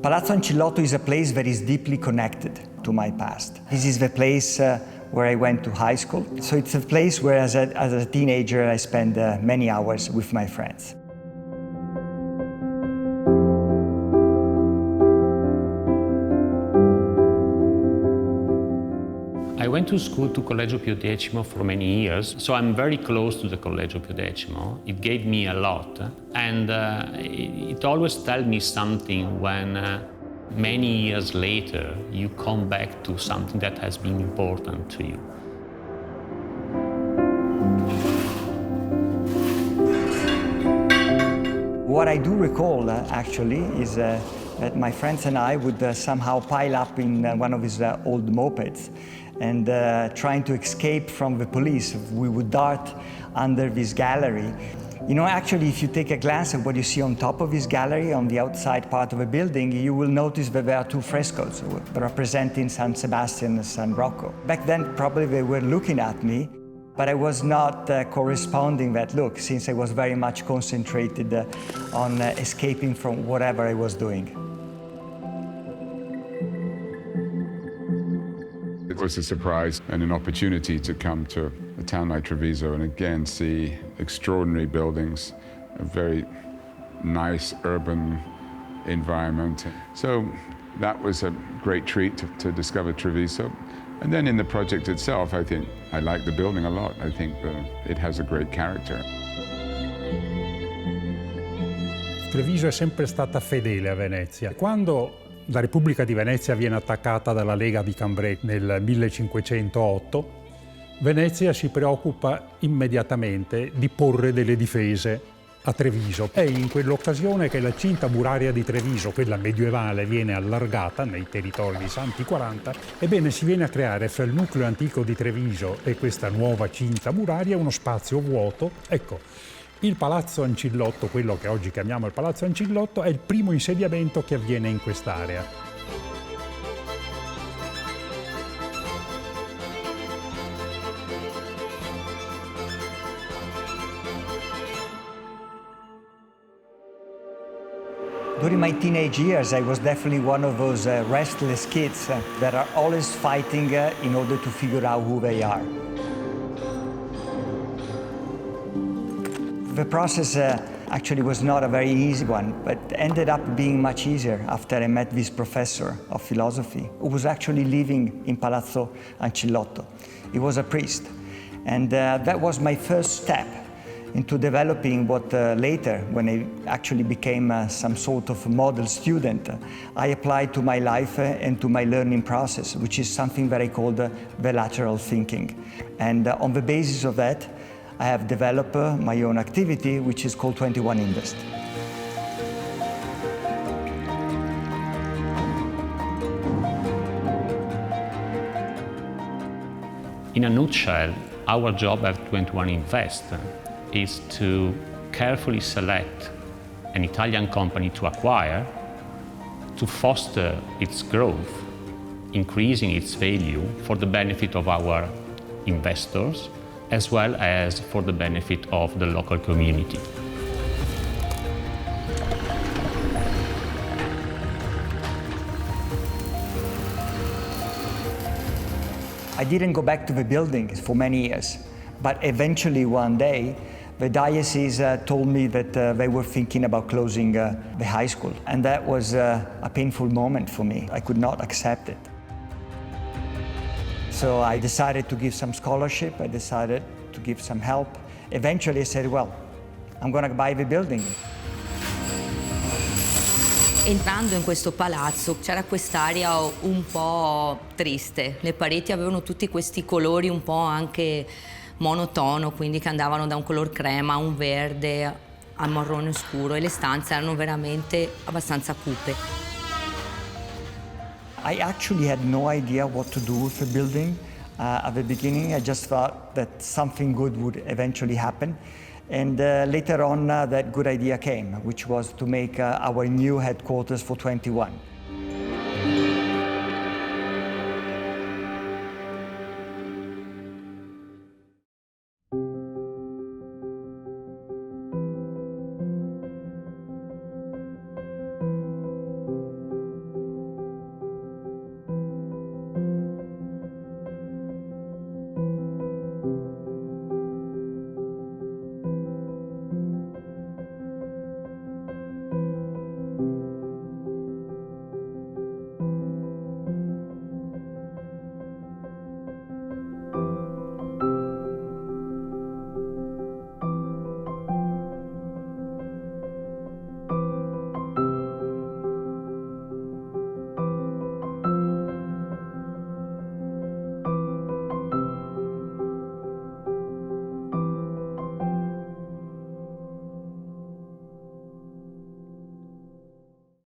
Palazzo Ancillotto is a place that is deeply connected to my past. This is the place where I went to high school. So it's a place where as a teenager I spent many hours with my friends. I went to school to Collegio Pio X for many years, so I'm very close to the Collegio Pio X. It gave me a lot, and it always tells me something when many years later you come back to something that has been important to you. What I do recall, actually, is that my friends and I would somehow pile up in one of his old mopeds and trying to escape from the police. We would dart under this gallery. You know, actually, if you take a glance at what you see on top of this gallery, on the outside part of a building, you will notice that there are two frescoes representing San Sebastian and San Rocco. Back then, probably they were looking at me, but I was not corresponding that look, since I was very much concentrated on escaping from whatever I was doing. It was a surprise and an opportunity to come to a town like Treviso and again see extraordinary buildings, a very nice urban environment. So that was a great treat to discover Treviso. And then in the project itself, I think I like the building a lot. I think it has a great character. Treviso è sempre stata fedele a Venezia. Quando la Repubblica di Venezia viene attaccata dalla Lega di Cambrai nel 1508, Venezia si preoccupa immediatamente di porre delle difese a Treviso. È in quell'occasione che la cinta muraria di Treviso, quella medievale, viene allargata nei territori di Santi 40. Ebbene, si viene a creare fra il nucleo antico di Treviso e questa nuova cinta muraria uno spazio vuoto. Ecco, il Palazzo Ancillotto, quello che oggi chiamiamo il Palazzo Ancillotto, è il primo insediamento che avviene in quest'area. During my teenage years, I was definitely one of those restless kids that are always fighting in order to figure out who they are. The process actually was not a very easy one, but ended up being much easier after I met this professor of philosophy who was actually living in Palazzo Ancillotto. He was a priest, and that was my first step into developing what later, when I actually became some sort of model student, I applied to my life and to my learning process, which is something that I call the lateral thinking. And on the basis of that, I have developed my own activity, which is called 21 Invest. In a nutshell, our job at 21 Invest is to carefully select an Italian company to acquire, to foster its growth, increasing its value for the benefit of our investors, as well as for the benefit of the local community. I didn't go back to the building for many years, but eventually one day, the diocese told me that they were thinking about closing the high school. And that was a painful moment for me. I could not accept it. So I decided to give some scholarship, I decided to give some help. Eventually I said, well, I'm going to buy the building. Entrando in questo palazzo c'era quest'aria un po' triste. Le pareti avevano tutti questi colori un po' anche monotono, quindi che andavano da un color crema a un verde al marrone scuro, e le stanze erano veramente abbastanza cupe. I actually had no idea what to do with the building at the beginning. I just thought that something good would eventually happen. And later on, that good idea came, which was to make our new headquarters for 21.